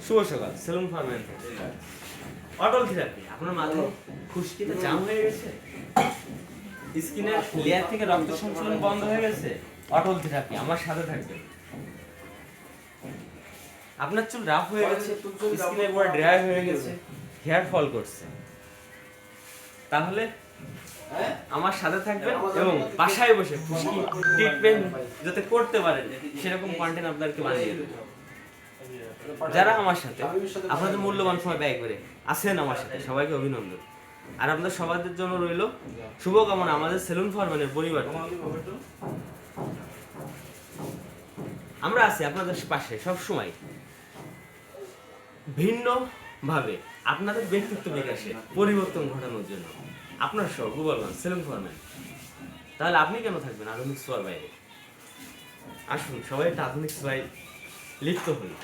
শুভ সকাল, salon ferment অটল therapy. আপনার মাথায় খুশকিতে জাম হয়ে গেছে, স্কিনের লেয়ার থেকে রক্ত সঞ্চালন বন্ধ হয়ে গেছে, অটল থেরাপি আমার সাথে থাকবে। আপনার চুল রাফ হয়ে গেছে, স্কিনের পুরো ড্রাই হয়ে গেছে, হেয়ার ফল করছে, তাহলে আমার সাথে থাকবেন এবং বাসায় বসে খুশকি ট্রিটমেন্ট যাতে করতে পারেন সেরকম কন্টেন্ট আপনাদেরকে বানিয়ে দেবো। যারা আমার সাথে আপনাদের মূল্যবান সময় ব্যয় করে আছেন আমার সাথে, সবাইকে অভিনন্দন। আর আপনাদের সবার জন্য রইল শুভকামনা আমাদের সেলুন ফরম্যানের পরিবার। আমরা আছি আপনাদের পাশে সব সময়, ভিন্ন ভাবে আপনাদের ব্যক্তিত্ব বিকাশে পরিবর্তন ঘটানোর জন্য। আপনার সহ গোপালগঞ্জ সেলুন ফরম্যান। তাহলে আপনি কেন থাকবেন আধুনিক ছোঁয়ার বাইরে? আসুন সবাই একটা আধুনিক ছোঁয়ায় লিপ্ত হই।